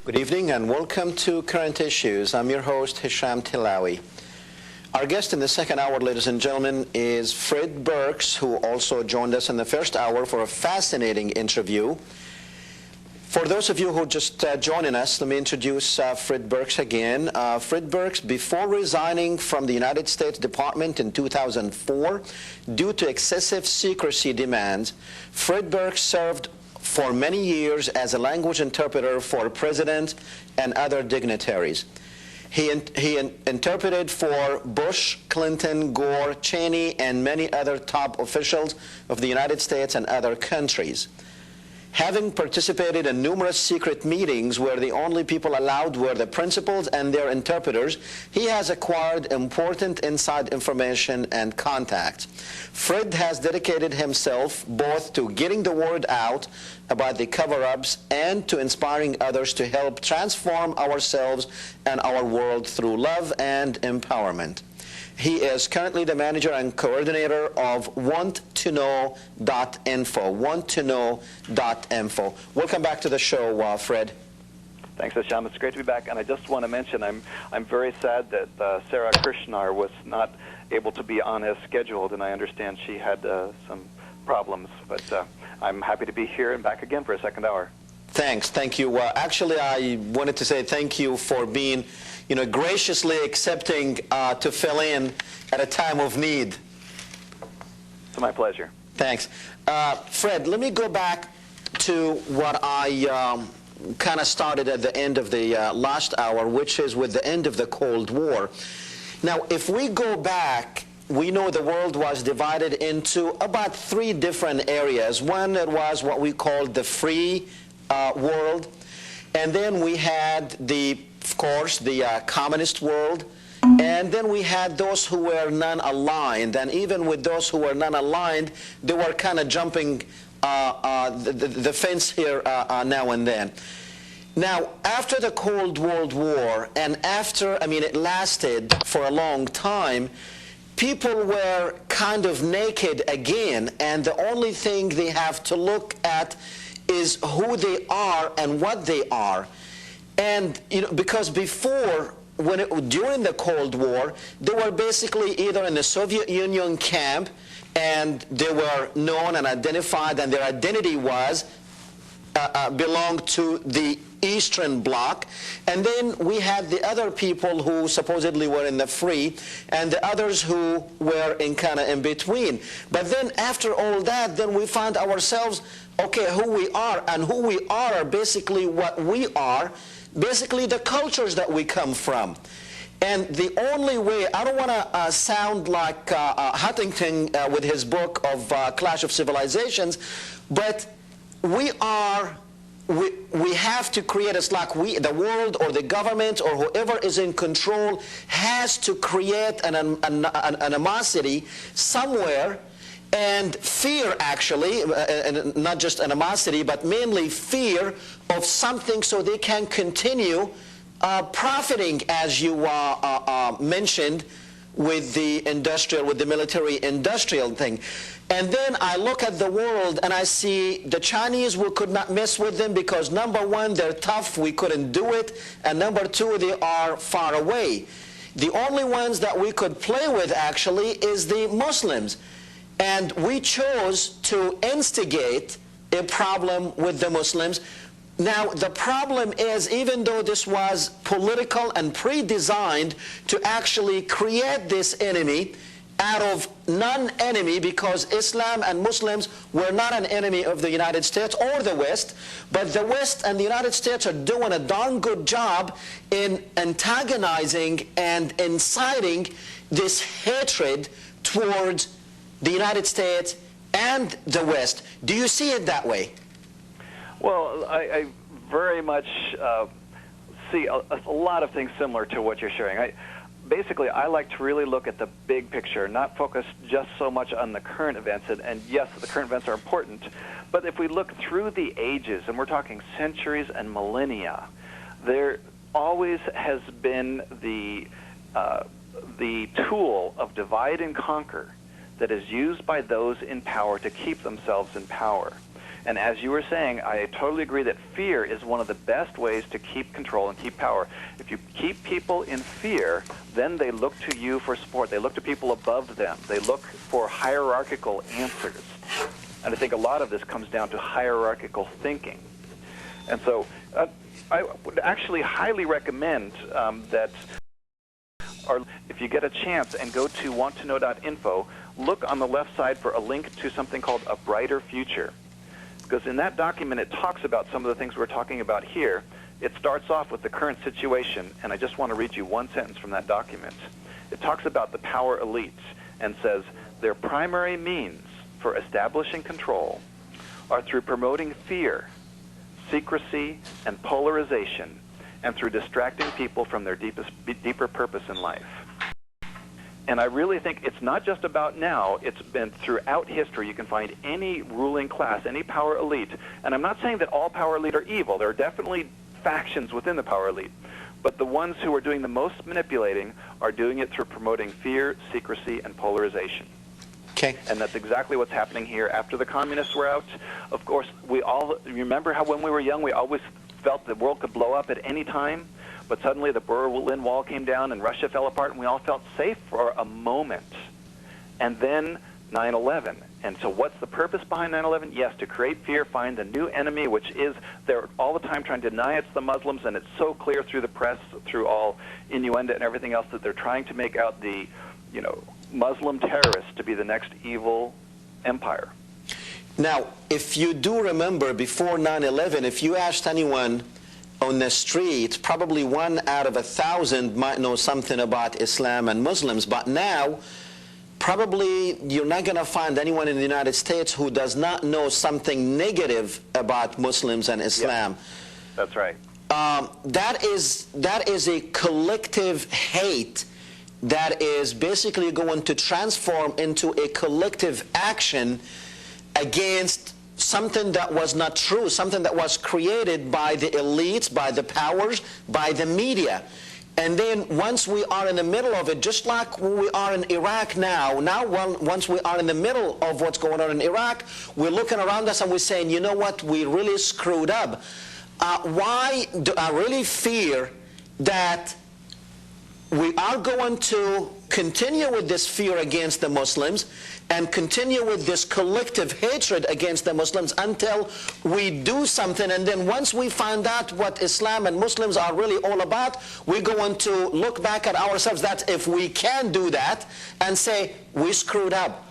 Good evening and welcome to Current Issues. I'm your host, Hesham Tillawi. Our guest in the second hour, ladies and gentlemen, is Fred Burks, who also joined us in the first hour for a fascinating interview. For those of you who just joining us, let me introduce Fred Burks again. Fred Burks, before resigning from the United States Department in 2004, due to excessive secrecy demands, Fred Burks served for many years as a language interpreter for presidents and other dignitaries. He interpreted for Bush, Clinton, Gore, Cheney, and many other top officials of the United States and other countries. Having participated in numerous secret meetings where the only people allowed were the principals and their interpreters, he has acquired important inside information and contacts. Fred has dedicated himself both to getting the word out about the cover-ups and to inspiring others to help transform ourselves and our world through love and empowerment. He is currently the manager and coordinator of wanttoknow.info. wanttoknow.info. Welcome back to the show, Fred. Thanks, Hesham. It's great to be back. And I just want to mention I'm very sad that Sarah Krishnar was not able to be on as scheduled, and I understand she had some problems. But I'm happy to be here and back again for a second hour. Thanks. Thank you. Actually, I wanted to say thank you for being graciously accepting to fill in at a time of need. It's my pleasure. Thanks. Fred, let me go back to what I kind of started at the end of the last hour, which is with the end of the Cold War. Now, if we go back, we know the world was divided into about three different areas. One, it was what we called the free world, and then we had of course, the communist world, and then we had those who were non-aligned, and even with those who were non-aligned, they were kind of jumping the fence here now and then. Now, after the Cold World War, and after, it lasted for a long time, people were kind of naked again, and the only thing they have to look at is who they are and what they are. And because before, during the Cold War, they were basically either in the Soviet Union camp, and they were known and identified, and their identity was belonged to the Eastern Bloc. And then we had the other people who supposedly were in the free, and the others who were in kind of in between. But then after all that, then we found ourselves, okay, who we are, and who we are basically what we are, basically the cultures that we come from. And the only way, I don't want to sound like Huntington with his book of Clash of Civilizations, but we have to create, it's like the world or the government or whoever is in control has to create an animosity somewhere, and fear, actually, and not just animosity, but mainly fear of something, so they can continue profiting, as you mentioned, with the military-industrial thing. And then I look at the world and I see the Chinese, we could not mess with them because number one, they're tough, we couldn't do it, and number two, they are far away. The only ones that we could play with, actually, is the Muslims. And we chose to instigate a problem with the Muslims. Now, the problem is, even though this was political and pre-designed to actually create this enemy out of non-enemy, because Islam and Muslims were not an enemy of the United States or the West, but the West and the United States are doing a darn good job in antagonizing and inciting this hatred towards the United States and the West. Do you see it that way? Well, I very much see a lot of things similar to what you're sharing. Basically, I like to really look at the big picture, not focus just so much on the current events. And yes, the current events are important, but if we look through the ages, and we're talking centuries and millennia, there always has been the tool of divide and conquer that is used by those in power to keep themselves in power. And as you were saying, I totally agree that fear is one of the best ways to keep control and keep power. If you keep people in fear, then they look to you for support. They look to people above them. They look for hierarchical answers. And I think a lot of this comes down to hierarchical thinking. And so I would actually highly recommend that if you get a chance and go to wanttoknow.info, look on the left side for a link to something called A Brighter Future. Because in that document, it talks about some of the things we're talking about here. It starts off with the current situation, and I just want to read you one sentence from that document. It talks about the power elites and says, their primary means for establishing control are through promoting fear, secrecy, and polarization, and through distracting people from their deeper purpose in life. And I really think it's not just about now. It's been throughout history. You can find any ruling class, any power elite. And I'm not saying that all power elite are evil. There are definitely factions within the power elite. But the ones who are doing the most manipulating are doing it through promoting fear, secrecy, and polarization. Okay. And that's exactly what's happening here. After the communists were out, of course, we all remember how when we were young, we always felt the world could blow up at any time. But suddenly the Berlin Wall came down and Russia fell apart, and we all felt safe for a moment. And then 9/11. And so what's the purpose behind 9/11? Yes, to create fear, find a new enemy, which is they're all the time trying to deny it's the Muslims, and it's so clear through the press, through all innuendo and everything else, that they're trying to make out the, Muslim terrorists to be the next evil empire. Now, if you do remember, before 9/11, if you asked anyone on the street, probably 1 out of 1,000 might know something about Islam and Muslims. But now, probably you're not going to find anyone in the United States who does not know something negative about Muslims and Islam. Yep. That's right. That is a collective hate that is basically going to transform into a collective action against something that was not true, something that was created by the elites, by the powers, by the media. And then once we are in the middle of it, just like we are in Iraq now, once we are in the middle of what's going on in Iraq, we're looking around us and we're saying, you know what, we really screwed up. Why do I really fear that we are going to continue with this fear against the Muslims and continue with this collective hatred against the Muslims until we do something. And then once we find out what Islam and Muslims are really all about, we're going to look back at ourselves. That's if we can do that and say, we screwed up.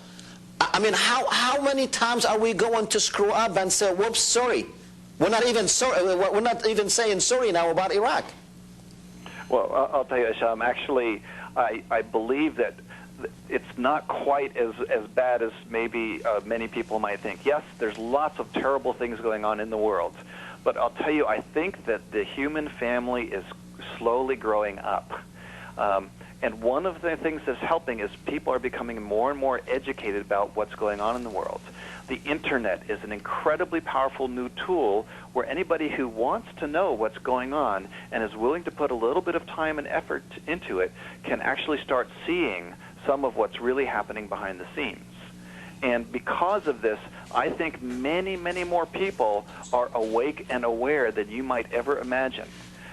I mean, how many times are we going to screw up and say, whoops, sorry? We're not even sorry. We're not even saying sorry now about Iraq. Well, I'll tell you, Hesham, actually, I believe that it's not quite as bad as maybe many people might think. Yes, there's lots of terrible things going on in the world. But I'll tell you, I think that the human family is slowly growing up. And one of the things that's helping is people are becoming more and more educated about what's going on in the world. The Internet is an incredibly powerful new tool where anybody who wants to know what's going on and is willing to put a little bit of time and effort into it can actually start seeing some of what's really happening behind the scenes. And because of this, I think many, many more people are awake and aware than you might ever imagine.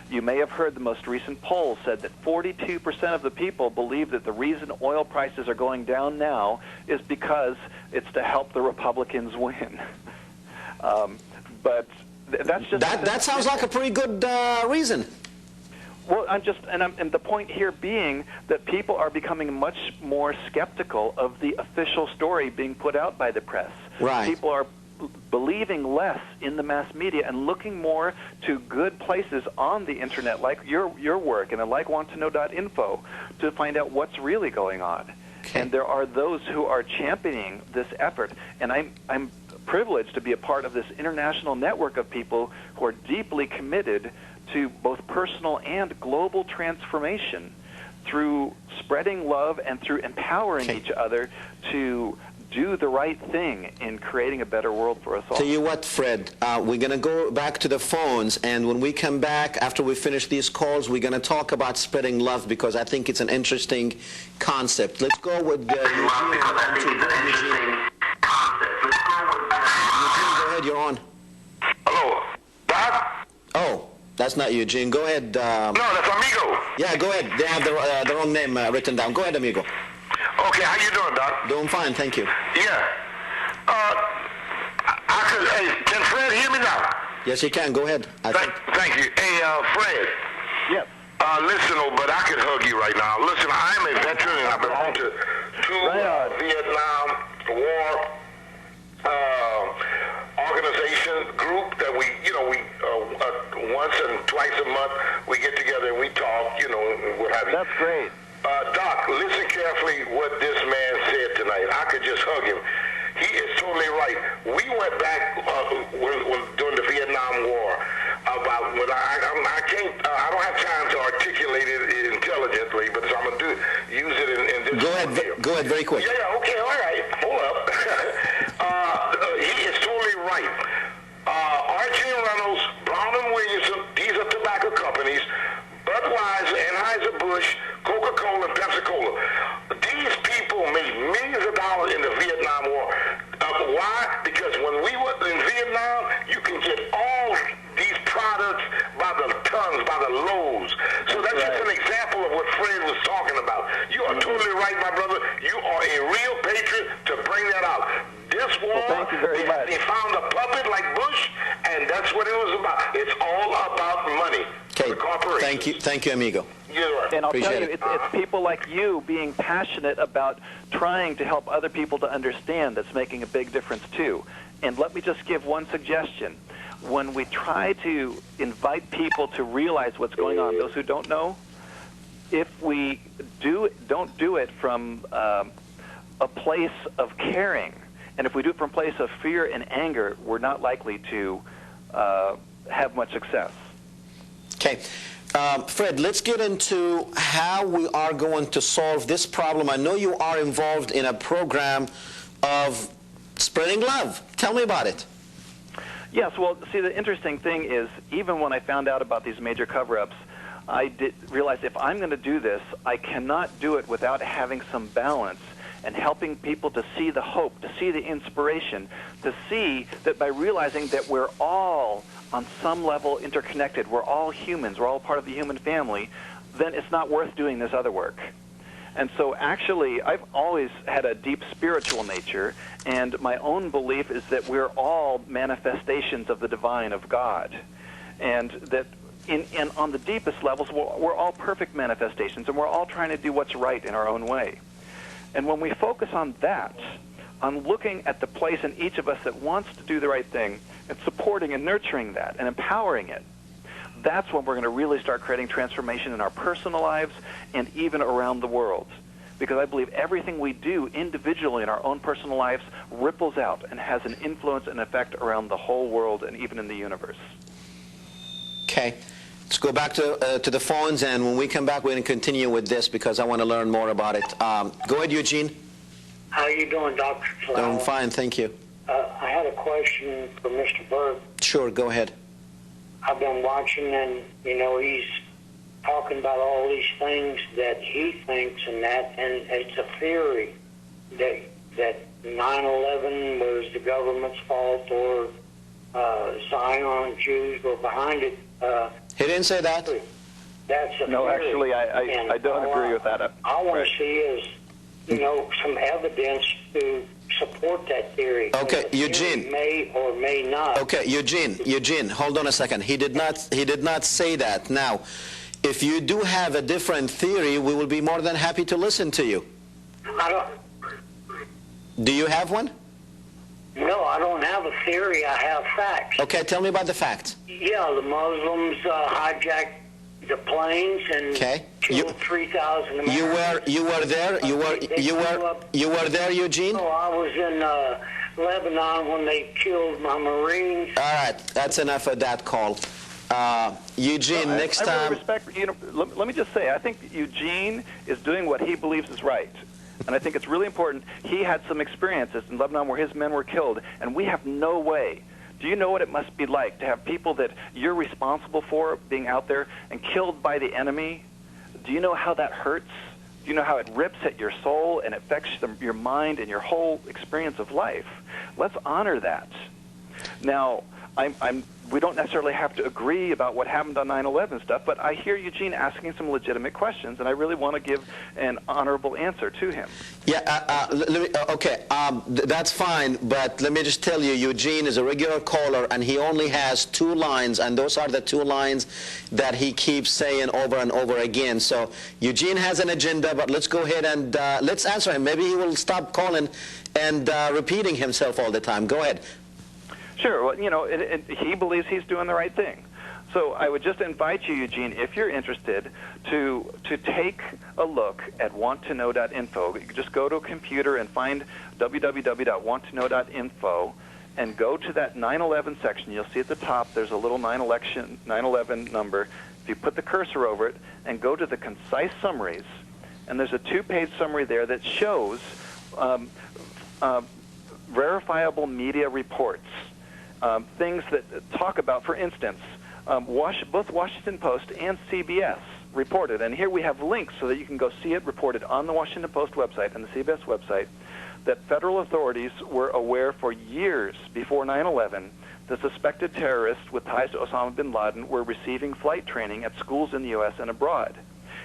You may have heard the most recent poll said that 42% of the people believe that the reason oil prices are going down now is because it's to help the Republicans win. But that's just... That sounds like a pretty good reason. Well, and the point here being that people are becoming much more skeptical of the official story being put out by the press. Right. People are believing less in the mass media and looking more to good places on the Internet, like your work and like wanttoknow.info, to find out what's really going on. Okay. And there are those who are championing this effort, and I'm privileged to be a part of this international network of people who are deeply committed to both personal and global transformation through spreading love and through empowering each other to do the right thing in creating a better world for us all. Tell you what, Fred, we're going to go back to the phones, and when we come back, after we finish these calls, we're going to talk about spreading love, because I think it's an interesting concept. Let's go with Eugene. Eugene, go ahead. ahead, you're on. Hello, Doc? Oh, that's not Eugene. Go ahead. No, that's Amigo. Yeah, go ahead. They have the wrong name written down. Go ahead, amigo. Okay, how you doing, Doc? Doing fine, thank you. Yeah. Hey, can Fred hear me now? Yes, you can. Go ahead. Thank you. Hey, Fred. Yes. Listen, but I could hug you right now. Listen, I'm a veteran and I belong to two Vietnam War organization group that we once and twice a month we get together and we talk, and what have you. That's great. Doc, listen carefully what this man said tonight. I could just hug him. He is totally right. We went back during the Vietnam War about when I can't I don't have time to articulate it intelligently, but so I'm gonna use it in this. Go ahead, very quick. Yeah, okay, all right. Hold up. He is totally right. Archie and Reynolds, Brown and Williamson, these are tobacco companies. Budweiser, Anheuser-Busch, Coca-Cola, and Pepsi-Cola. These people made millions of dollars in the Vietnam War. Why? Because when we were in Vietnam, you can get all these products by the tons, by the loads. So that's just an example of what Fred was talking about. You are totally right, my brother. You are a real patriot to bring that out. This war, thank you very much. They found a puppet like Bush, and that's what it was about. It's all about money. Okay, thank you, amigo. And I'll tell you, it. it's people like you being passionate about trying to help other people to understand that's making a big difference too. And let me just give one suggestion. When we try to invite people to realize what's going on, those who don't know, if we don't do it from a place of caring, and if we do it from a place of fear and anger, we're not likely to have much success. Okay. Fred, let's get into how we are going to solve this problem. I know you are involved in a program of spreading love. Tell me about it. Yes, well, see, the interesting thing is, even when I found out about these major cover-ups, I did realize if I'm going to do this, I cannot do it without having some balance and helping people to see the hope, to see the inspiration, to see that by realizing that we're all on some level interconnected, we're all humans, we're all part of the human family, then it's not worth doing this other work. And so actually, I've always had a deep spiritual nature, and my own belief is that we're all manifestations of the divine, of God. And that on the deepest levels, we're all perfect manifestations, and we're all trying to do what's right in our own way. And when we focus on that, on looking at the place in each of us that wants to do the right thing, and supporting and nurturing that and empowering it, that's when we're going to really start creating transformation in our personal lives and even around the world. Because I believe everything we do individually in our own personal lives ripples out and has an influence and effect around the whole world and even in the universe. Okay. Let's go back to the phones, and when we come back, we're going to continue with this because I want to learn more about it. Go ahead, Eugene. How are you doing, Dr. Tillawi? Doing fine, thank you. I had a question for Mr. Burks. Sure, go ahead. I've been watching, and, he's talking about all these things that he thinks and it's a theory that 9/11 was the government's fault or Zion Jews were behind it. He didn't say that. That's a theory. No, actually, I don't agree with that. I want to see is, some evidence to support that theory. Okay, Eugene. Theory may or may not. Okay, Eugene, hold on a second. He did not say that. Now, if you do have a different theory, we will be more than happy to listen to you. Do you have one? No, I don't have a theory. I have facts. Okay, tell me about the facts. Yeah, the Muslims hijacked the planes and killed 3,000 Americans. You were there. You were there, Eugene. No, I was in Lebanon when they killed my Marines. All right, that's enough of that call. Eugene, next time. I really respect. Let me just say, I think Eugene is doing what he believes is right. And I think it's really important. He had some experiences in Lebanon where his men were killed, and we have no way. Do you know what it must be like to have people that you're responsible for being out there and killed by the enemy? Do you know how that hurts? Do you know how it rips at your soul and affects your mind and your whole experience of life? Let's honor that. Now, we don't necessarily have to agree about what happened on 9/11 stuff, but I hear Eugene asking some legitimate questions, and I really want to give an honorable answer to him. Yeah, okay, that's fine, but let me just tell you, Eugene is a regular caller, and he only has 2 lines, and those are the 2 lines that he keeps saying over and over again. So Eugene has an agenda, but let's go ahead and let's answer him. Maybe he will stop calling and repeating himself all the time. Go ahead. Sure. Well, you know, he believes he's doing the right thing. So I would just invite you, Eugene, if you're interested, to take a look at wanttoknow.info. You can just go to a computer and find www.wanttoknow.info and go to that 9/11 section. You'll see at the top there's a little 9/11 number. If you put the cursor over it and go to the concise summaries, and there's a 2-page summary there that shows verifiable media reports. Things that talk about, for instance, both Washington Post and CBS reported, and here we have links so that you can go see it reported on the Washington Post website and the CBS website, that federal authorities were aware for years before 9/11 the suspected terrorists with ties to Osama bin Laden were receiving flight training at schools in the U.S. and abroad.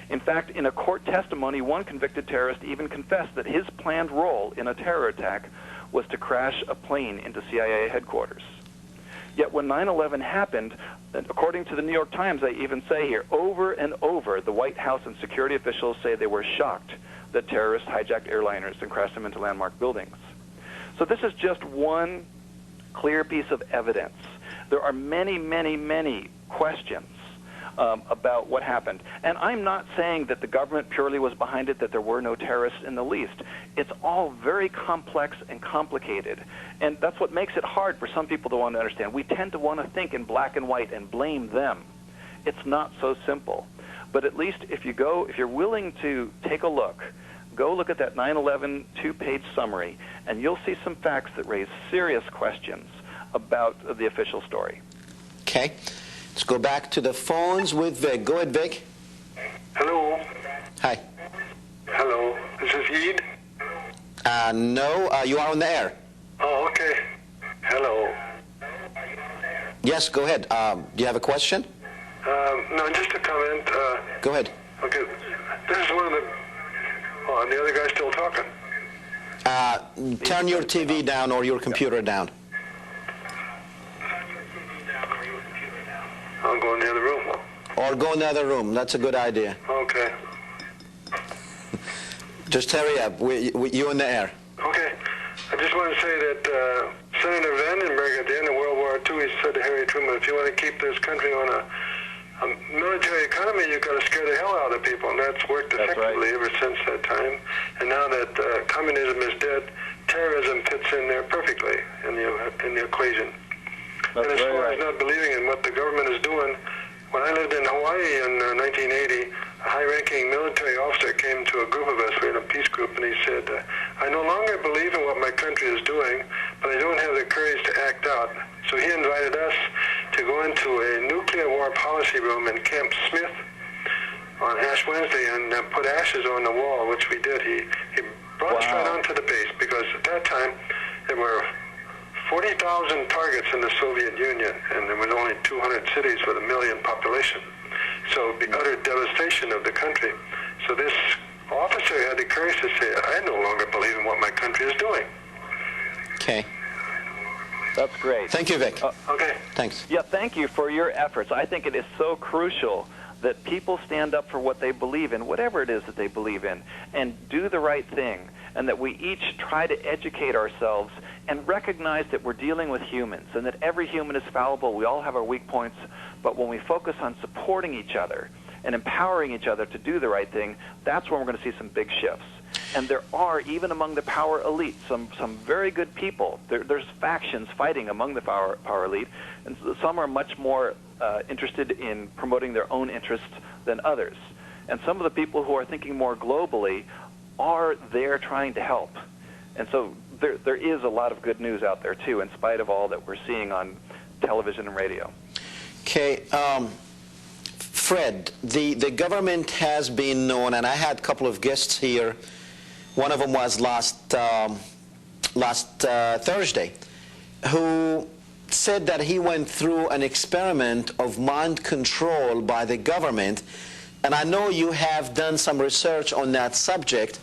In fact, in a court testimony, one convicted terrorist even confessed that his planned role in a terror attack was to crash a plane into CIA headquarters. Yet when 9/11 happened, according to the New York Times, they even say here, over and over, the White House and security officials say they were shocked that terrorists hijacked airliners and crashed them into landmark buildings. So this is just one clear piece of evidence. There are many, many, many questions about what happened. And I'm not saying that the government purely was behind it, that there were no terrorists in the least. It's all very complex and complicated. And that's what makes it hard for some people to want to understand. We tend to want to think in black and white and blame them. It's not so simple. But at least if you're willing to take a look, go look at that 9/11 2-page summary, and you'll see some facts that raise serious questions about the official story. Okay. Let's go back to the phones with Vic. Go ahead, Vic. Hello. Hi. Hello. This is Eid? No, you are on the air. Oh, okay. Hello. Yes, go ahead. Do you have a question? No, just a comment. Go ahead. Okay. This is one of the... Oh, and the other guy's still talking. Turn your TV down or your computer down. I'll go in the other room. Or go in the other room. That's a good idea. Okay. Just hurry up. You in the air. Okay. I just want to say that Senator Vandenberg at the end of World War II, he said to Harry Truman, if you want to keep this country on a military economy, you've got to scare the hell out of people, and that's worked effectively ever since that time. And now that communism is dead, terrorism fits in there perfectly in the equation. And as far as not believing in what the government is doing, when I lived in Hawaii in 1980, a high-ranking military officer came to a group of us, we were in a peace group, and he said, I no longer believe in what my country is doing, but I don't have the courage to act out. So he invited us to go into a nuclear war policy room in Camp Smith on Ash Wednesday and put ashes on the wall, which we did. He brought us right onto the base, because at that time there were 40,000 targets in the Soviet Union, and there was only 200 cities with 1 million population. So the utter devastation of the country. So this officer had the courage to say, I no longer believe in what my country is doing. Okay. That's great. Thank you, Vic. Okay. Thanks. Yeah, thank you for your efforts. I think it is so crucial that people stand up for what they believe in, whatever it is that they believe in, and do the right thing, and that we each try to educate ourselves and recognize that we're dealing with humans and that every human is fallible. We all have our weak points, but when we focus on supporting each other and empowering each other to do the right thing, that's when we're going to see some big shifts. And there are, even among the power elite, some very good people. There's factions fighting among the power elite, and some are much more interested in promoting their own interests than others. And some of the people who are thinking more globally are there trying to help. And so there is a lot of good news out there, too, in spite of all that we're seeing on television and radio. Okay. Fred, the government has been known, and I had a couple of guests here. One of them was last Thursday, who said that he went through an experiment of mind control by the government, and I know you have done some research on that subject.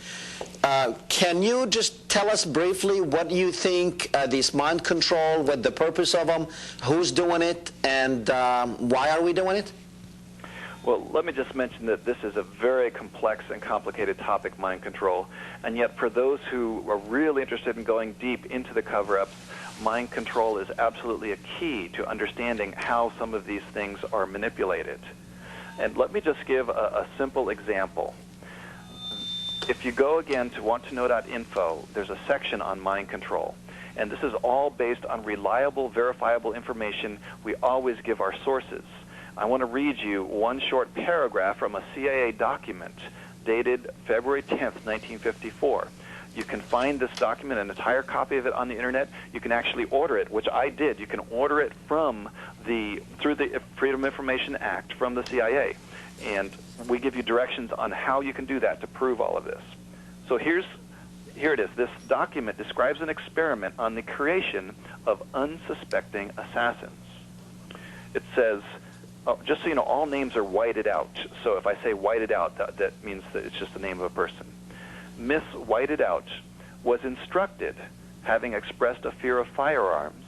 Can you just tell us briefly what you think this mind control, what the purpose of them, who's doing it, and why are we doing it? Well, let me just mention that this is a very complex and complicated topic, mind control, and yet for those who are really interested in going deep into the cover-ups, mind control is absolutely a key to understanding how some of these things are manipulated. And let me just give a simple example. If you go again to wanttoknow.info, there's a section on mind control. And this is all based on reliable, verifiable information. We always give our sources. I want to read you one short paragraph from a CIA document dated February 10th, 1954. You can find this document, an entire copy of it, on the internet. You can actually order it, which I did. You can order it through the Freedom of Information Act from the CIA. And we give you directions on how you can do that to prove all of this. So here it is. This document describes an experiment on the creation of unsuspecting assassins. It says, just so you know, all names are whited out. So if I say whited out, that means that it's just the name of a person. Miss Whited Out was instructed, having expressed a fear of firearms,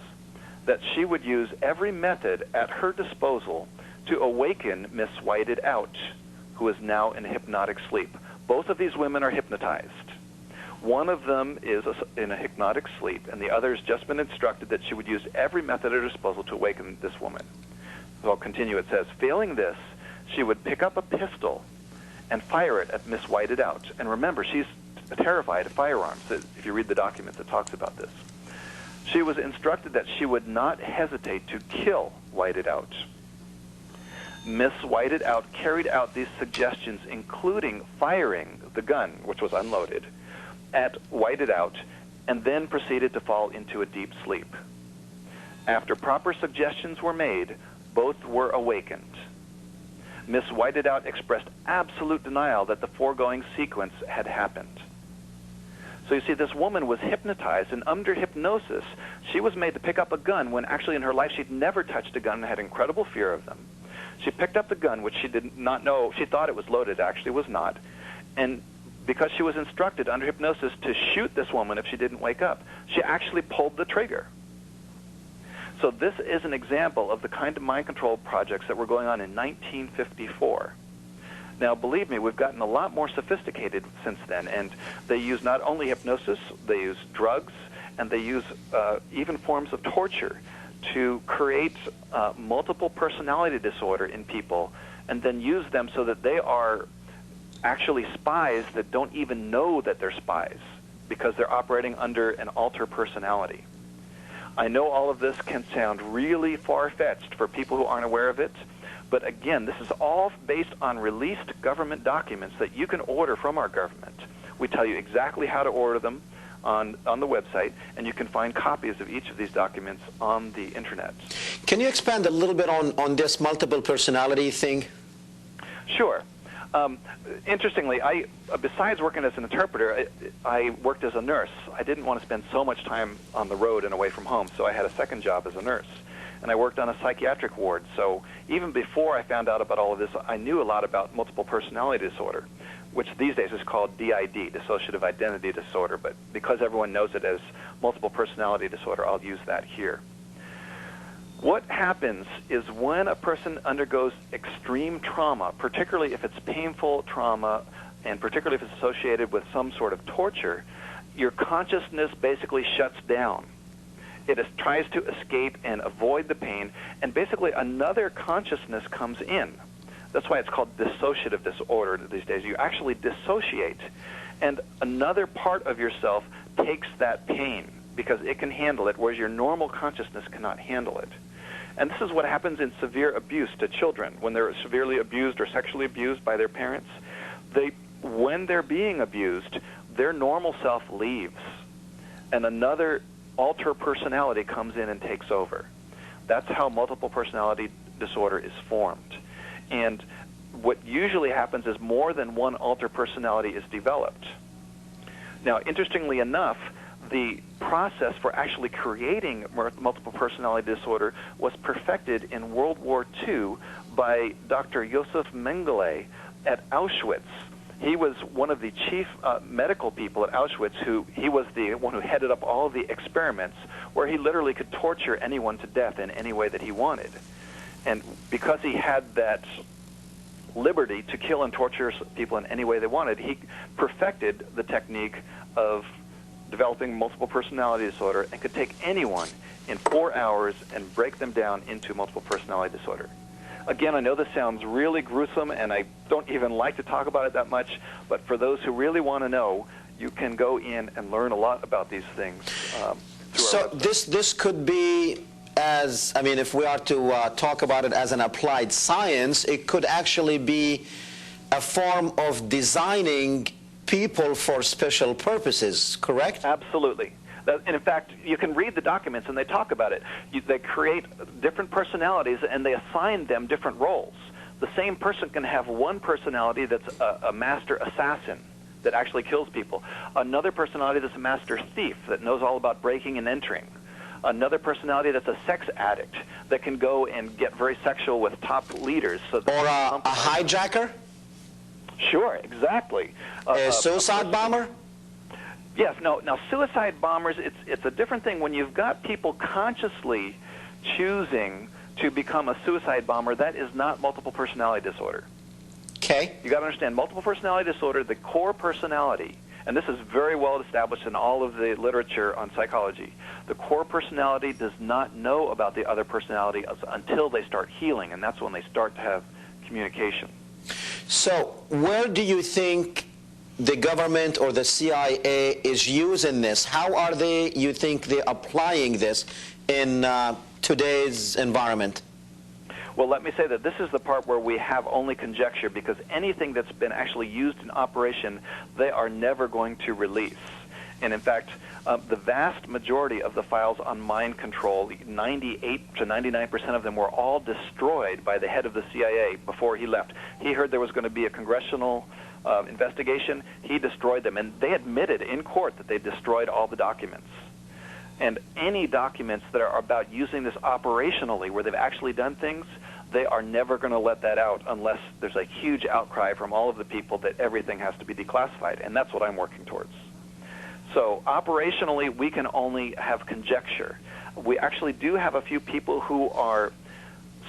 that she would use every method at her disposal to awaken Miss Whited Out, who is now in hypnotic sleep. Both of these women are hypnotized. One of them is in a hypnotic sleep, and the other has just been instructed that she would use every method at her disposal to awaken this woman. So I'll continue. It says, failing this, she would pick up a pistol and fire it at Miss Whited Out. And remember, she's terrified of firearms. If you read the document that talks about this. She was instructed that she would not hesitate to kill Whited Out. Miss Whited Out carried out these suggestions, including firing the gun, which was unloaded, at Whited Out, and then proceeded to fall into a deep sleep. After proper suggestions were made, both were awakened. Miss Whited Out expressed absolute denial that the foregoing sequence had happened. So you see, this woman was hypnotized, and under hypnosis, she was made to pick up a gun when actually in her life she'd never touched a gun and had incredible fear of them. She picked up the gun, which she did not know. She thought it was loaded, actually was not. And because she was instructed under hypnosis to shoot this woman if she didn't wake up, she actually pulled the trigger. So this is an example of the kind of mind control projects that were going on in 1954. Now, believe me, we've gotten a lot more sophisticated since then, and they use not only hypnosis, they use drugs, and they use even forms of torture to create multiple personality disorder in people, and then use them so that they are actually spies that don't even know that they're spies because they're operating under an alter personality. I know all of this can sound really far-fetched for people who aren't aware of it, but again, this is all based on released government documents that you can order from our government. We tell you exactly how to order them on the website, and you can find copies of each of these documents on the internet. Can you expand a little bit on this multiple personality thing? Sure. Interestingly, besides working as an interpreter, I worked as a nurse. I didn't want to spend so much time on the road and away from home, so I had a second job as a nurse. And I worked on a psychiatric ward, so even before I found out about all of this, I knew a lot about multiple personality disorder, which these days is called DID, dissociative identity disorder, but because everyone knows it as multiple personality disorder, I'll use that here. What happens is when a person undergoes extreme trauma, particularly if it's painful trauma, and particularly if it's associated with some sort of torture, your consciousness basically shuts down. It tries to escape and avoid the pain, and basically another consciousness comes in. That's why it's called dissociative disorder these days. You actually dissociate, and another part of yourself takes that pain because it can handle it, whereas your normal consciousness cannot handle it. And this is what happens in severe abuse to children. When they're severely abused or sexually abused by their parents, when they're being abused, their normal self leaves, and another alter personality comes in and takes over. That's how multiple personality disorder is formed. And what usually happens is more than one alter personality is developed. Now, interestingly enough, the process for actually creating multiple personality disorder was perfected in World War II by Dr. Josef Mengele at Auschwitz. He was one of the chief medical people at Auschwitz. He was the one who headed up all of the experiments where he literally could torture anyone to death in any way that he wanted. And because he had that liberty to kill and torture people in any way they wanted, he perfected the technique of developing multiple personality disorder and could take anyone in 4 hours and break them down into multiple personality disorder. Again, I know this sounds really gruesome, and I don't even like to talk about it that much, but for those who really want to know, you can go in and learn a lot about these things through our website. This could be, as, I mean, if we are to talk about it as an applied science, it could actually be a form of designing people for special purposes, correct? Absolutely. And in fact, you can read the documents and they talk about it. They create different personalities and they assign them different roles. The same person can have one personality that's a master assassin that actually kills people, another personality that's a master thief that knows all about breaking and entering, another personality that's a sex addict that can go and get very sexual with top leaders. So or a hijacker? Sure, exactly. A suicide bomber? Yes. No. Now, suicide bombers, it's a different thing. When you've got people consciously choosing to become a suicide bomber, that is not multiple personality disorder. Okay. You got to understand, multiple personality disorder, the core personality, and this is very well established in all of the literature on psychology, the core personality does not know about the other personality until they start healing, and that's when they start to have communication. So where do you think the government or the CIA is using this? How are they, you think, they're applying this in today's environment? Well, let me say that this is the part where we have only conjecture, because anything that's been actually used in operation, they are never going to release. And in fact, the vast majority of the files on mind control, 98 to 99% of them, were all destroyed by the head of the CIA before he left. He heard there was going to be a congressional investigation. He destroyed them, and they admitted in court that they destroyed all the documents. And any documents that are about using this operationally, where they've actually done things, they are never going to let that out unless there's a huge outcry from all of the people that everything has to be declassified, and that's what I'm working towards. So operationally, we can only have conjecture. We actually do have a few people who are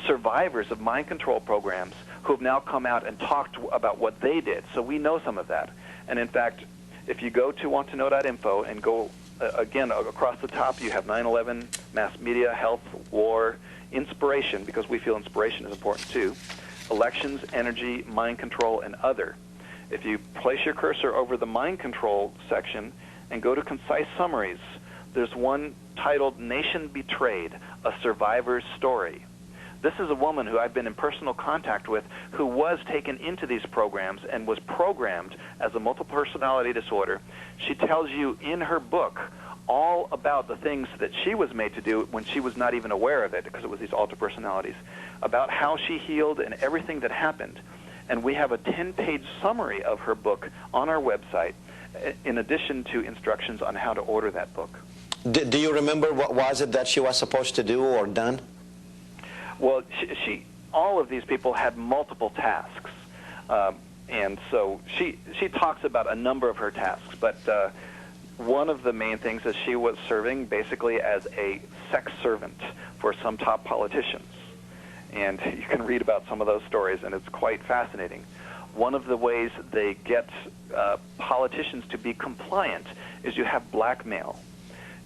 survivors of mind control programs who have now come out and talked about what they did. So we know some of that. And in fact, if you go to wanttoknow.info and go, again, across the top, you have 9/11, mass media, health, war, inspiration, because we feel inspiration is important too, elections, energy, mind control, and other. If you place your cursor over the mind control section and go to concise summaries, there's one titled Nation Betrayed, A Survivor's Story. This is a woman who I've been in personal contact with who was taken into these programs and was programmed as a multiple personality disorder. She tells you in her book all about the things that she was made to do when she was not even aware of it, because it was these alter personalities, about how she healed and everything that happened. And we have a 10-page summary of her book on our website, in addition to instructions on how to order that book. Do you remember what was it that she was supposed to do or done? Well, all of these people had multiple tasks, and so she talks about a number of her tasks, but one of the main things is she was serving basically as a sex servant for some top politicians, and you can read about some of those stories, and it's quite fascinating. One of the ways they get politicians to be compliant is you have blackmail.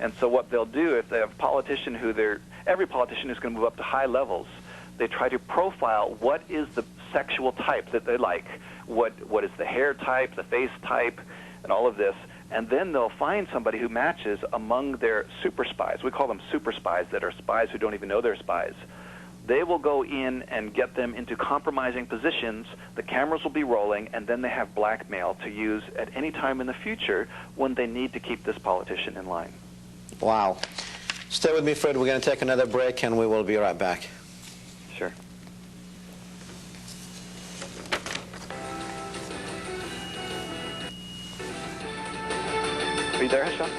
And so what they'll do, if they have a politician every politician who's going to move up to high levels, they try to profile what is the sexual type that they like, what is the hair type, the face type, and all of this. And then they'll find somebody who matches among their super spies. We call them super spies, that are spies who don't even know they're spies. They will go in and get them into compromising positions. The cameras will be rolling, and then they have blackmail to use at any time in the future when they need to keep this politician in line. Wow. Stay with me, Fred. We're going to take another break, and we will be right back. Sure. Are you there, Hesham?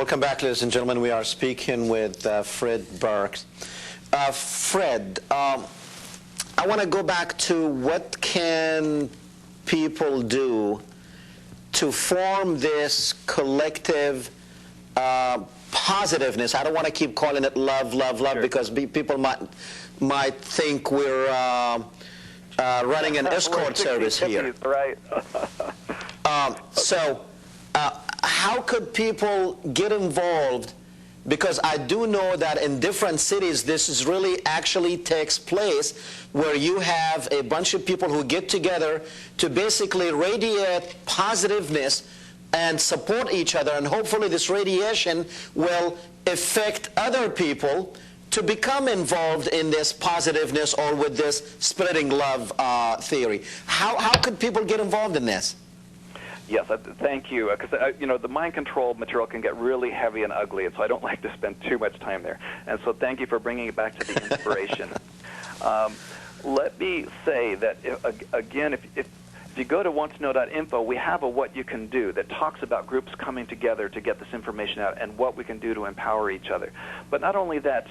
Welcome back, ladies and gentlemen. We are speaking with Fred Burks. Fred, I want to go back to what can people do to form this collective positiveness. I don't want to keep calling it love, love, love, sure, because people might think we're running an escort service here. Right. How could people get involved? Because I do know that in different cities, this is really actually takes place, where you have a bunch of people who get together to basically radiate positiveness and support each other, and hopefully this radiation will affect other people to become involved in this positiveness or with this spreading love theory. How could people get involved in this? Yes, thank you. Because you know, the mind control material can get really heavy and ugly, and so I don't like to spend too much time there. And so, thank you for bringing it back to the inspiration. Let me say that again, if you go to wanttoknow.info, we have a what you can do that talks about groups coming together to get this information out and what we can do to empower each other. But not only that.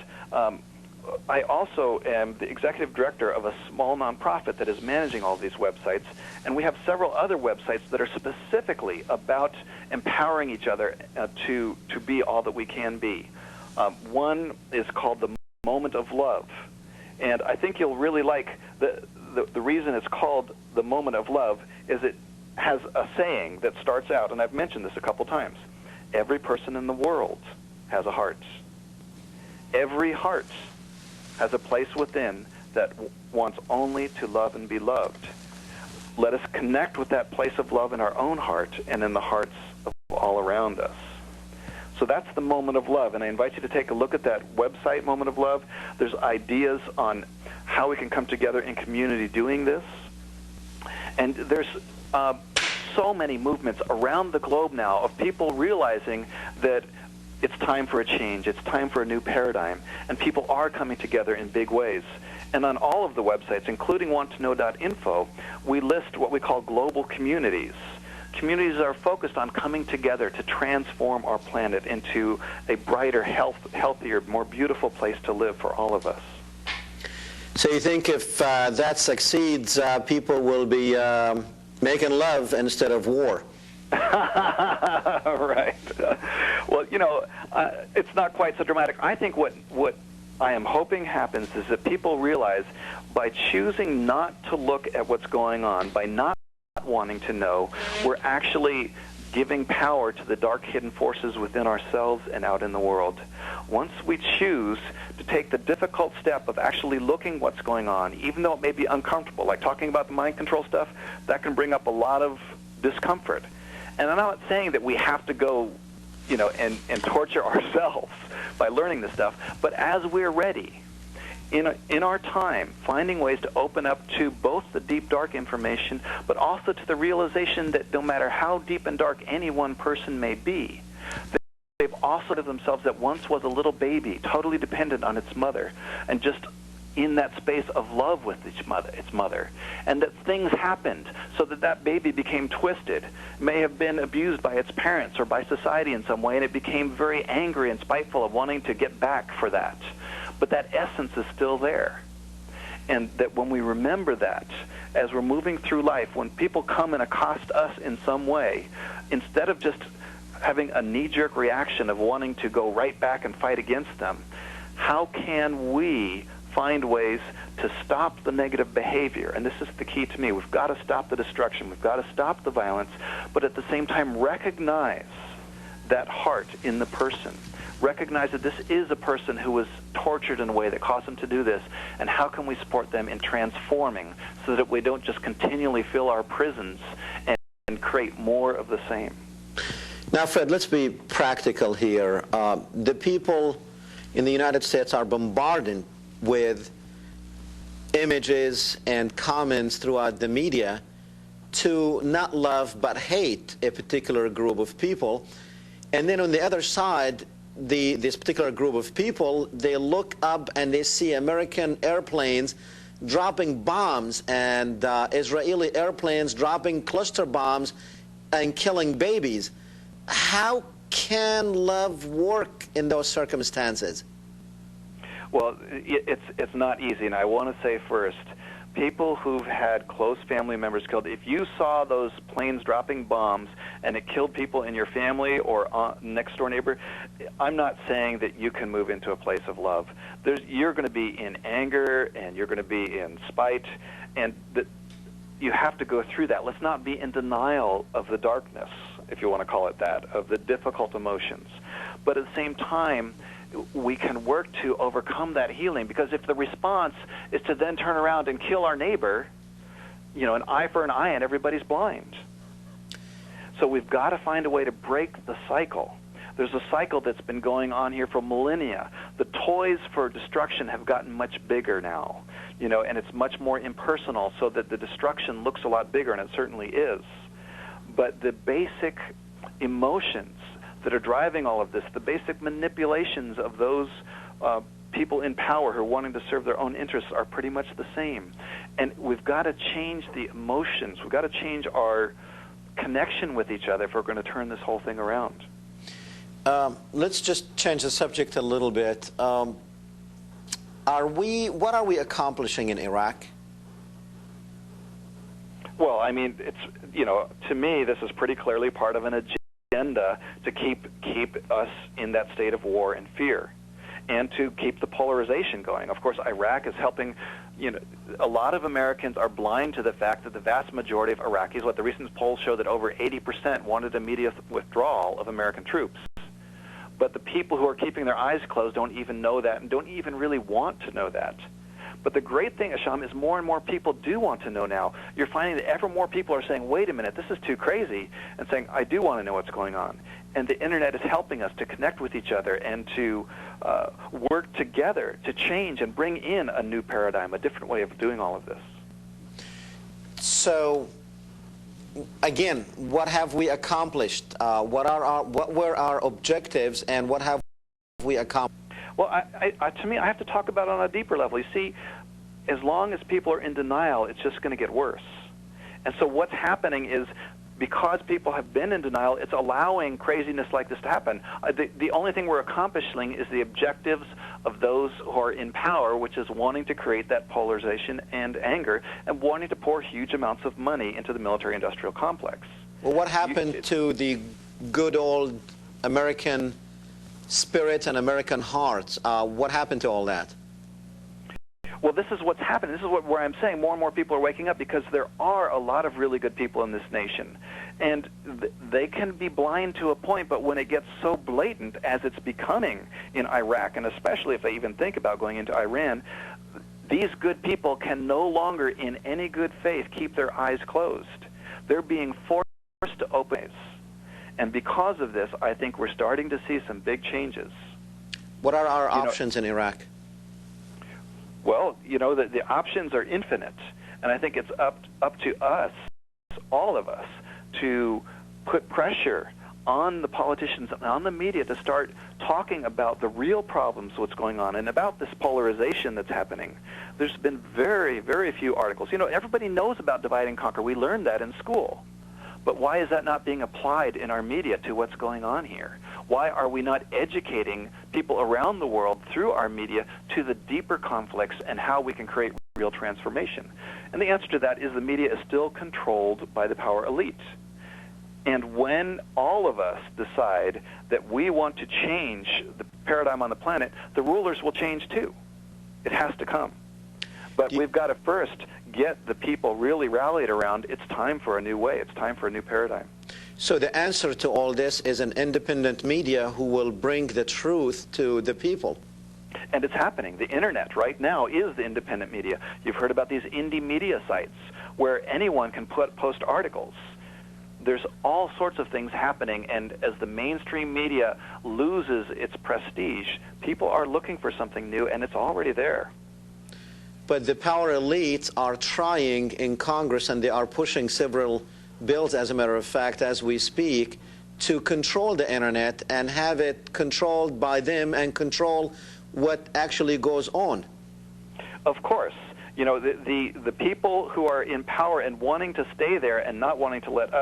I also am the executive director of a small nonprofit that is managing all these websites, and we have several other websites that are specifically about empowering each other to be all that we can be. One is called the Moment of Love, and I think you'll really like the reason it's called the Moment of Love is it has a saying that starts out, and I've mentioned this a couple times: every person in the world has a heart. Every heart has a place within that wants only to love and be loved. Let us connect with that place of love in our own heart and in the hearts of all around us. So that's the Moment of Love, and I invite you to take a look at that website, Moment of Love. There's ideas on how we can come together in community doing this. And there's so many movements around the globe now of people realizing that it's time for a change. It's time for a new paradigm. And people are coming together in big ways. And on all of the websites, including wanttoknow.info, we list what we call global communities. Communities are focused on coming together to transform our planet into a brighter, healthier, more beautiful place to live for all of us. So you think if that succeeds, people will be making love instead of war? Right. Well, you know, it's not quite so dramatic. I think what I am hoping happens is that people realize by choosing not to look at what's going on, by not wanting to know, we're actually giving power to the dark hidden forces within ourselves and out in the world. Once we choose to take the difficult step of actually looking what's going on, even though it may be uncomfortable, like talking about the mind control stuff, that can bring up a lot of discomfort. And I'm not saying that we have to go, you know, and torture ourselves by learning this stuff, but as we're ready, in our time, finding ways to open up to both the deep, dark information, but also to the realization that no matter how deep and dark any one person may be, they've also to themselves that once was a little baby, totally dependent on its mother, and just in that space of love with its mother, and that things happened so that that baby became twisted, may have been abused by its parents or by society in some way, and it became very angry and spiteful of wanting to get back for that. But that essence is still there. And that when we remember that, as we're moving through life, when people come and accost us in some way, instead of just having a knee-jerk reaction of wanting to go right back and fight against them, how can we find ways to stop the negative behavior? And this is the key to me. We've got to stop the destruction. We've got to stop the violence, but at the same time recognize that heart in the person. Recognize that this is a person who was tortured in a way that caused them to do this, and how can we support them in transforming so that we don't just continually fill our prisons and create more of the same. Now, Fred, let's be practical here. The people in the United States are bombarded with images and comments throughout the media to not love but hate a particular group of people. And then on the other side, this particular group of people, they look up and they see American airplanes dropping bombs and Israeli airplanes dropping cluster bombs and killing babies. How can love work in those circumstances? Well, it's not easy, and I want to say first, people who've had close family members killed, if you saw those planes dropping bombs and it killed people in your family or next door neighbor, I'm not saying that you can move into a place of love. You're going to be in anger, and you're going to be in spite, and you have to go through that. Let's not be in denial of the darkness, if you want to call it that, of the difficult emotions. But at the same time, we can work to overcome that healing, because if the response is to then turn around and kill our neighbor, an eye for an eye and everybody's blind. So we've got to find a way to break the cycle. There's a cycle that's been going on here for millennia. The toys for destruction have gotten much bigger now, and it's much more impersonal, so that the destruction looks a lot bigger, and it certainly is. But the basic emotions that are driving all of this, the basic manipulations of those people in power who are wanting to serve their own interests, are pretty much the same. And we've got to change the emotions. We've got to change our connection with each other if we're going to turn this whole thing around. Let's just change the subject a little bit. What are we accomplishing in Iraq? Well, I mean, to me, this is pretty clearly part of an agenda to keep us in that state of war and fear, and to keep the polarization going. Of course, Iraq is helping. A lot of Americans are blind to the fact that the vast majority of Iraqis, what the recent polls show, that over 80% wanted immediate withdrawal of American troops. But the people who are keeping their eyes closed don't even know that, and don't even really want to know that. But the great thing, Hesham, is more and more people do want to know now. You're finding that ever more people are saying, wait a minute, this is too crazy, and saying, I do want to know what's going on. And the Internet is helping us to connect with each other and to work together to change and bring in a new paradigm, a different way of doing all of this. So, again, what have we accomplished? What were our objectives, and what have we accomplished? Well, to me, I have to talk about it on a deeper level. You see, as long as people are in denial, it's just going to get worse. And so what's happening is, because people have been in denial, it's allowing craziness like this to happen. The only thing we're accomplishing is the objectives of those who are in power, which is wanting to create that polarization and anger, and wanting to pour huge amounts of money into the military-industrial complex. Well, what happened to the good old American spirit and American hearts? What happened to all that? Well, this is what's happening. This is where I'm saying more and more people are waking up, because there are a lot of really good people in this nation. And they can be blind to a point, but when it gets so blatant as it's becoming in Iraq, and especially if they even think about going into Iran, these good people can no longer, in any good faith, keep their eyes closed. They're being forced to open it. And because of this, I think we're starting to see some big changes. What are our options in Iraq? Well, the options are infinite, and I think it's up to us, all of us, to put pressure on the politicians and on the media to start talking about the real problems, what's going on, and about this polarization that's happening. There's been very, very few articles. Everybody knows about divide and conquer. We learned that in school. But why is that not being applied in our media to what's going on here? Why are we not educating people around the world through our media to the deeper conflicts and how we can create real transformation? And the answer to that is the media is still controlled by the power elite. And when all of us decide that we want to change the paradigm on the planet, the rulers will change too. It has to come. But we've got to first get the people really rallied around, it's time for a new way, it's time for a new paradigm. So the answer to all this is an independent media who will bring the truth to the people. And it's happening. The Internet right now is the independent media. You've heard about these indie media sites where anyone can post articles. There's all sorts of things happening, and as the mainstream media loses its prestige, people are looking for something new, and it's already there. But the power elites are trying in Congress, and they are pushing several bills, as a matter of fact, as we speak, to control the Internet and have it controlled by them and control what actually goes on. Of course. The people who are in power and wanting to stay there and not wanting to let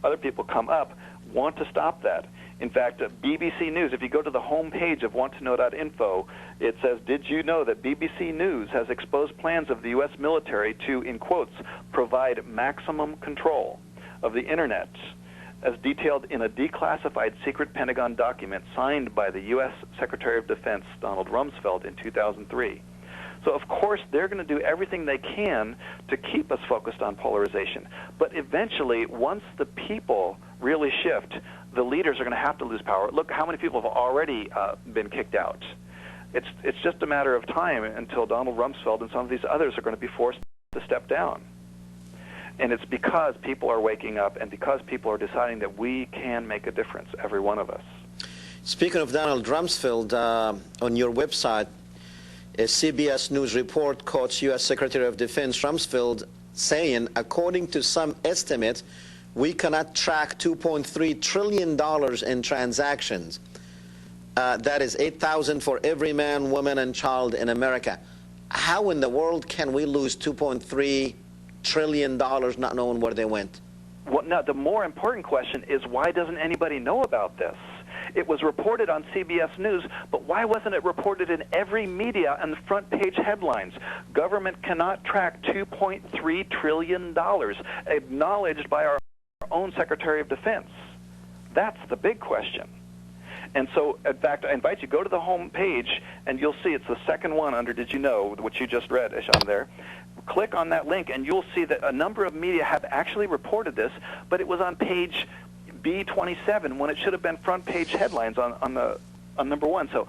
other people come up, want to stop that. In fact, BBC News, if you go to the home page of wanttoknow.info, it says, did you know that BBC News has exposed plans of the U.S. military to, in quotes, provide maximum control of the Internet, as detailed in a declassified secret Pentagon document signed by the U.S. Secretary of Defense, Donald Rumsfeld, in 2003. So, of course, they're going to do everything they can to keep us focused on polarization. But eventually, once the people really shift, the leaders are going to have to lose power. Look how many people have already been kicked out. It's just a matter of time until Donald Rumsfeld and some of these others are going to be forced to step down. And it's because people are waking up and because people are deciding that we can make a difference, every one of us. Speaking of Donald Rumsfeld, on your website, a CBS News report quotes U.S. Secretary of Defense Rumsfeld saying, according to some estimates, we cannot track $2.3 trillion in transactions. That is 8,000 for every man, woman, and child in America. How in the world can we lose $2.3 trillion not knowing where they went? Well, now, the more important question is, why doesn't anybody know about this? It was reported on CBS News, but why wasn't it reported in every media and the front page headlines? Government cannot track $2.3 trillion, acknowledged by our own Secretary of Defense. That's the big question. And so, in fact, I invite you, go to the home page, and you'll see it's the second one under Did You Know, which you just read, Hesham, there. Click on that link, and you'll see that a number of media have actually reported this, but it was on page B27 when it should have been front page headlines on number one. So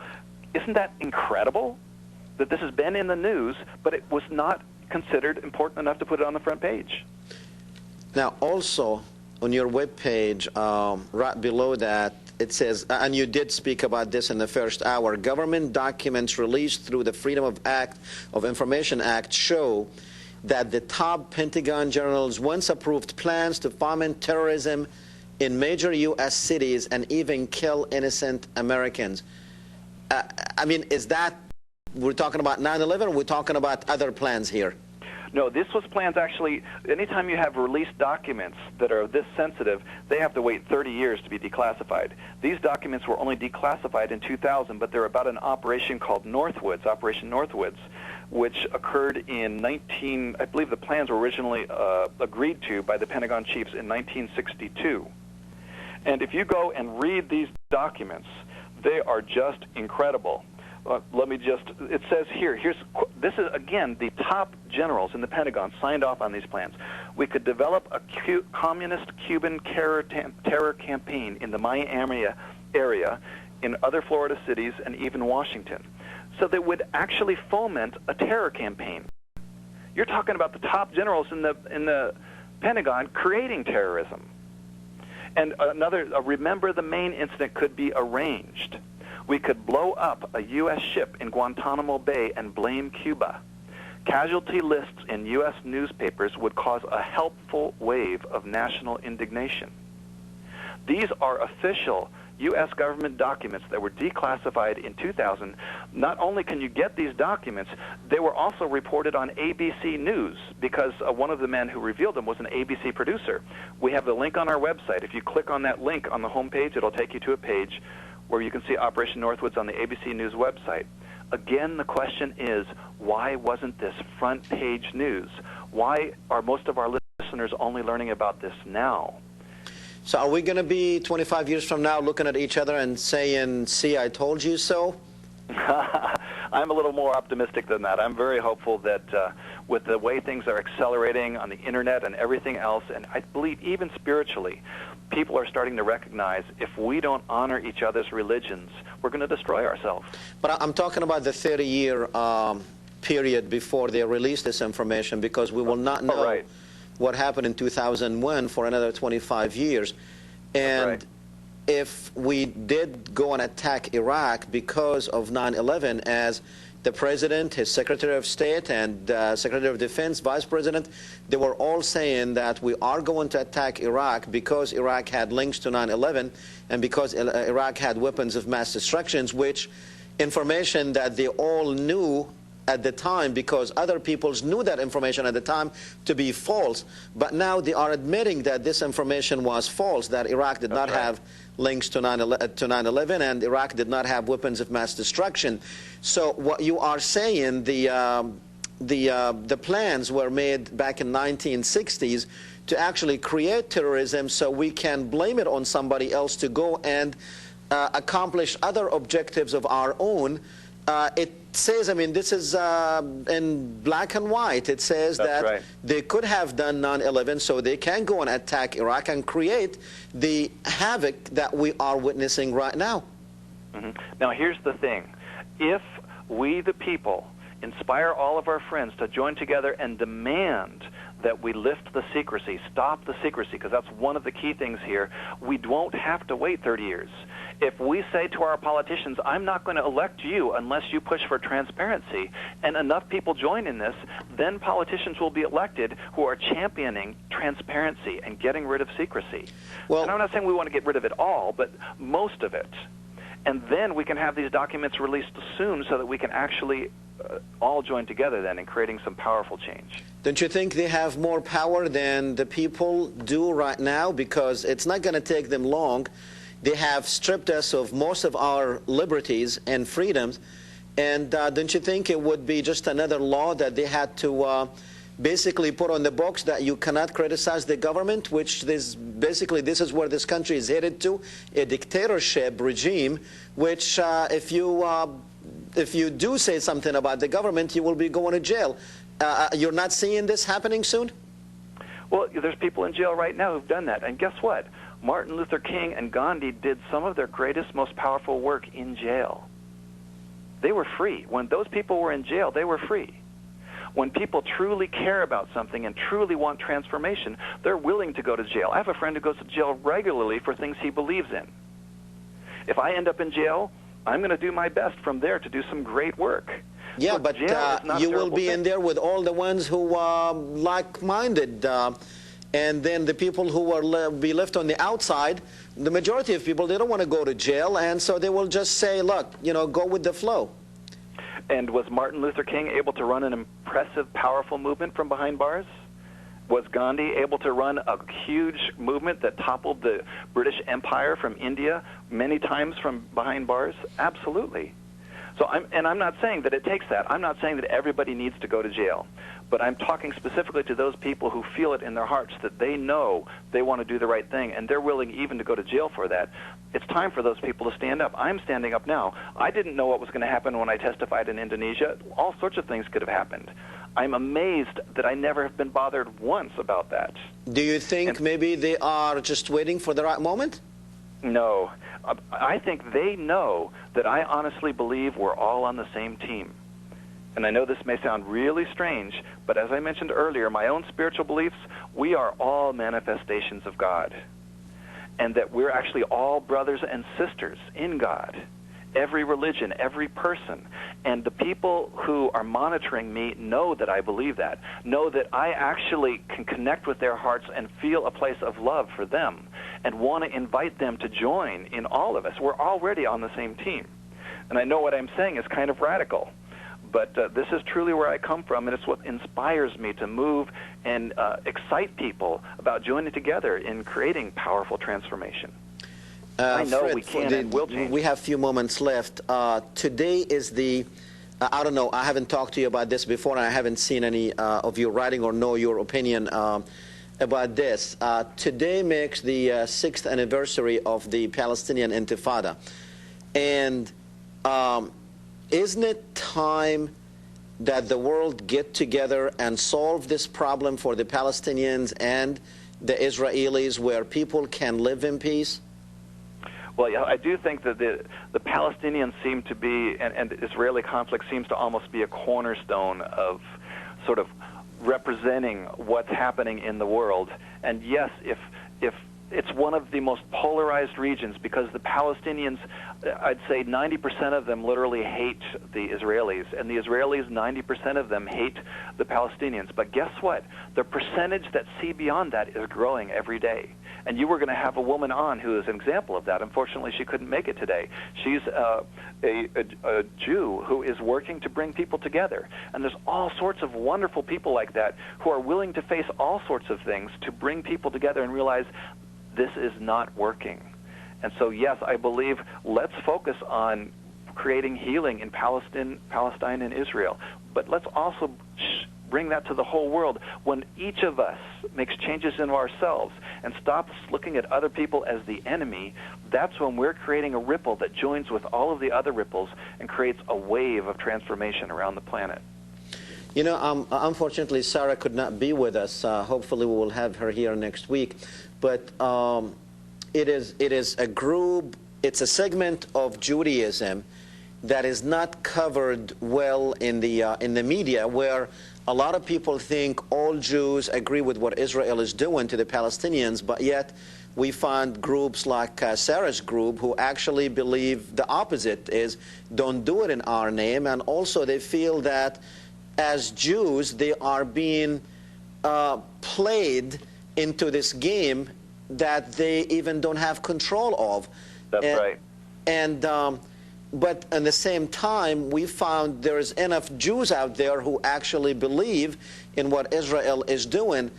isn't that incredible that this has been in the news, but it was not considered important enough to put it on the front page? Now, also on your webpage, right below that, it says, and you did speak about this in the first hour, government documents released through the Freedom of Information Act show that the top Pentagon generals once approved plans to foment terrorism in major U.S. cities and even kill innocent Americans. I mean, is that, we're talking about 9/11, or we're talking about other plans here? No, this was plans actually, anytime you have released documents that are this sensitive, they have to wait 30 years to be declassified. These documents were only declassified in 2000, but they're about an operation called Northwoods, Operation Northwoods, which occurred in I believe the plans were originally agreed to by the Pentagon chiefs in 1962. And if you go and read these documents, they are just incredible. Let me just, it says here, this is, again, the top generals in the Pentagon signed off on these plans. We could develop a communist Cuban terror campaign in the Miami area, in other Florida cities, and even Washington. So they would actually foment a terror campaign. You're talking about the top generals in the Pentagon creating terrorism. And remember, the main incident could be arranged. We could blow up a U.S. ship in Guantanamo Bay and blame Cuba. Casualty lists in U.S. newspapers would cause a helpful wave of national indignation. These are official U.S. government documents that were declassified in 2000. Not only can you get these documents, they were also reported on ABC News because one of the men who revealed them was an ABC producer. We have the link on our website. If you click on that link on the home page, it'll take you to a page where you can see Operation Northwoods on the ABC News website. Again, the question is, why wasn't this front page news? Why are most of our listeners only learning about this now? So are we going to be 25 years from now looking at each other and saying, see, I told you so? I'm a little more optimistic than that. I'm very hopeful that with the way things are accelerating on the Internet and everything else, and I believe even spiritually, people are starting to recognize if we don't honor each other's religions, we're going to destroy ourselves. But I'm talking about the 30-year period before they release this information, because we will not know what happened in 2001 for another 25 years. And if we did go and attack Iraq because of 9/11, as the President, his Secretary of State, and Secretary of Defense, Vice President, they were all saying that we are going to attack Iraq because Iraq had links to 9/11 and because Iraq had weapons of mass destruction, which information that they all knew at the time because other peoples knew that information at the time to be false. But now they are admitting that this information was false, that Iraq did not have links to 9/11 and Iraq did not have weapons of mass destruction. So what you are saying, the plans were made back in 1960s to actually create terrorism so we can blame it on somebody else to go and accomplish other objectives of our own. It says, I mean, this is in black and white. It says that they could have done 9/11 so they can go and attack Iraq and create the havoc that we are witnessing right now. Now, here's the thing. If we, the people, inspire all of our friends to join together and demand that we lift the secrecy, stop the secrecy, because that's one of the key things here, we won't have to wait 30 years. If we say to our politicians, I'm not going to elect you unless you push for transparency, and enough people join in this, then politicians will be elected who are championing transparency and getting rid of secrecy. Well, and I'm not saying we want to get rid of it all, but most of it. And then we can have these documents released soon so that we can actually all join together then in creating some powerful change. Don't you think they have more power than the people do right now? Because it's not going to take them long. They have stripped us of most of our liberties and freedoms. And don't you think it would be just another law that they had to basically put on the books that you cannot criticize the government, which this is where this country is headed to, a dictatorship regime, which if you do say something about the government, you will be going to jail. You're not seeing this happening soon? Well, there's people in jail right now who've done that. And guess what? Martin Luther King and Gandhi did some of their greatest, most powerful work in jail. They were free. When those people were in jail, they were free. When people truly care about something and truly want transformation, they're willing to go to jail. I have a friend who goes to jail regularly for things he believes in. If I end up in jail, I'm going to do my best from there to do some great work. Yeah, but you will be in there with all the ones who are like-minded, and then the people who will be left on the outside, the majority of people, they don't want to go to jail, and so they will just say, look, you know, go with the flow. And was Martin Luther King able to run an impressive, powerful movement from behind bars? Was Gandhi able to run a huge movement that toppled the British Empire from India many times from behind bars? Absolutely. So I'm not saying that it takes that. I'm not saying that everybody needs to go to jail. But I'm talking specifically to those people who feel it in their hearts that they know they want to do the right thing, and they're willing even to go to jail for that. It's time for those people to stand up. I'm standing up now. I didn't know what was going to happen when I testified in Indonesia. All sorts of things could have happened. I'm amazed that I never have been bothered once about that. Do you think maybe they are just waiting for the right moment? No. I think they know that I honestly believe we're all on the same team. And I know this may sound really strange, but as I mentioned earlier, my own spiritual beliefs, we are all manifestations of God. And that we're actually all brothers and sisters in God. Every religion, every person. And the people who are monitoring me know that I believe that, know that I actually can connect with their hearts and feel a place of love for them and want to invite them to join in all of us. We're already on the same team. And I know what I'm saying is kind of radical, but this is truly where I come from, and it's what inspires me to move and excite people about joining together in creating powerful transformation. I know Fred, we can and will change. We have a few moments left. Today is the, I don't know, I haven't talked to you about this before, and I haven't seen any of your writing or know your opinion about this. Today makes the 6th anniversary of the Palestinian Intifada. And isn't it time that the world get together and solve this problem for the Palestinians and the Israelis where people can live in peace? Well, yeah, I do think that the Palestinians seem to be, and the Israeli conflict seems to almost be a cornerstone of sort of representing what's happening in the world. And yes, if it's one of the most polarized regions, because the Palestinians, I'd say 90% of them literally hate the Israelis, and the Israelis, 90% of them hate the Palestinians. But guess what? The percentage that see beyond that is growing every day. And you were going to have a woman on who is an example of that. Unfortunately, she couldn't make it today. She's a Jew who is working to bring people together. And there's all sorts of wonderful people like that who are willing to face all sorts of things to bring people together and realize this is not working. And so, yes, I believe let's focus on creating healing in Palestine and Israel. But let's also bring that to the whole world. When each of us makes changes in ourselves and stops looking at other people as the enemy, that's when we're creating a ripple that joins with all of the other ripples and creates a wave of transformation around the planet. You know, unfortunately, Sarah could not be with us. Hopefully, we will have her here next week. But it is a group, it's a segment of Judaism that is not covered well in the media, where a lot of people think all Jews agree with what Israel is doing to the Palestinians, but yet we find groups like Sarah's group who actually believe the opposite, is don't do it in our name, and also they feel that as Jews they are being played into this game that they even don't have control of. That's right. And but at the same time, we found there's enough Jews out there who actually believe in what Israel is doing.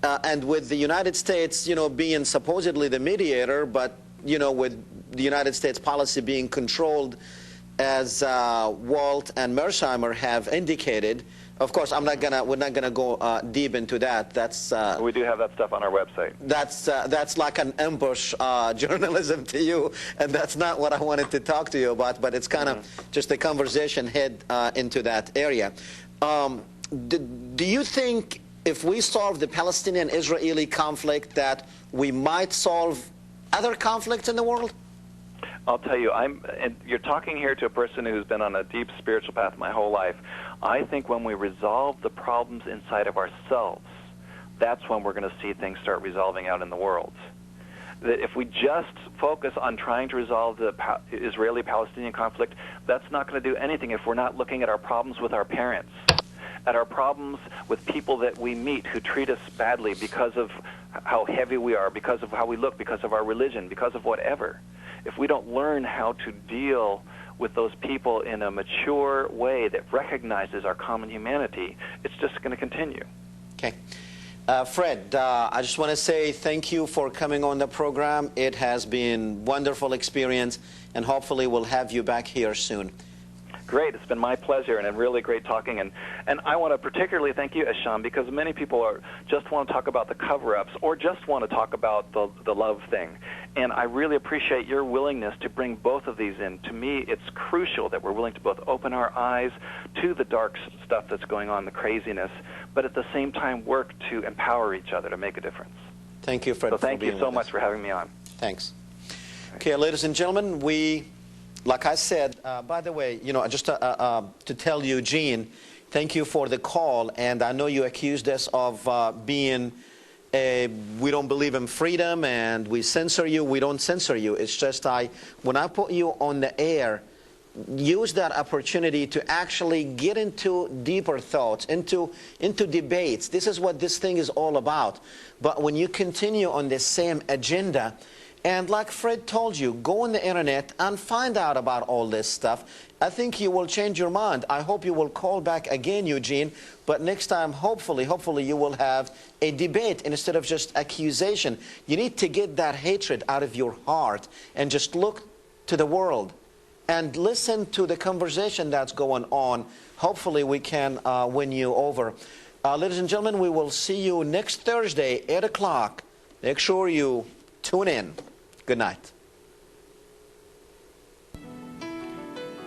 And with the United States, you know, being supposedly the mediator, but, you know, with the United States policy being controlled, as Walt and Mersheimer have indicated. Of course, we're not gonna go deep into that. That's we do have that stuff on our website. That's like an ambush journalism to you, and that's not what I wanted to talk to you about. But it's kind of just a conversation head into that area. Do you think if we solve the Palestinian-Israeli conflict, that we might solve other conflicts in the world? I'll tell you, and you're talking here to a person who's been on a deep spiritual path my whole life. I think when we resolve the problems inside of ourselves, that's when we're going to see things start resolving out in the world. That if we just focus on trying to resolve the Israeli-Palestinian conflict, that's not going to do anything if we're not looking at our problems with our parents, at our problems with people that we meet who treat us badly because of how heavy we are, because of how we look, because of our religion, because of whatever. If we don't learn how to deal with those people in a mature way that recognizes our common humanity, it's just going to continue. Okay. Fred, I just want to say thank you for coming on the program. It has been a wonderful experience, and hopefully we'll have you back here soon. Great. It's been my pleasure, and really great talking. And I want to particularly thank you, Hesham, because many people just want to talk about the cover-ups or just want to talk about the love thing. And I really appreciate your willingness to bring both of these in. To me, it's crucial that we're willing to both open our eyes to the dark stuff that's going on, the craziness, but at the same time work to empower each other to make a difference. Thank you, Fred. So thank you so much for having me on. Thanks. Okay, ladies and gentlemen, like I said, by the way, you know, just to tell Eugene, thank you for the call. And I know you accused us of being, we don't believe in freedom and we censor you. We don't censor you. It's just when I put you on the air, use that opportunity to actually get into deeper thoughts, into debates. This is what this thing is all about. But when you continue on the same agenda, and like Fred told you, go on the internet and find out about all this stuff. I think you will change your mind. I hope you will call back again, Eugene. But next time, hopefully you will have a debate instead of just accusation. You need to get that hatred out of your heart and just look to the world and listen to the conversation that's going on. Hopefully we can win you over. Ladies and gentlemen, we will see you next Thursday, 8 o'clock. Make sure you tune in. Good night.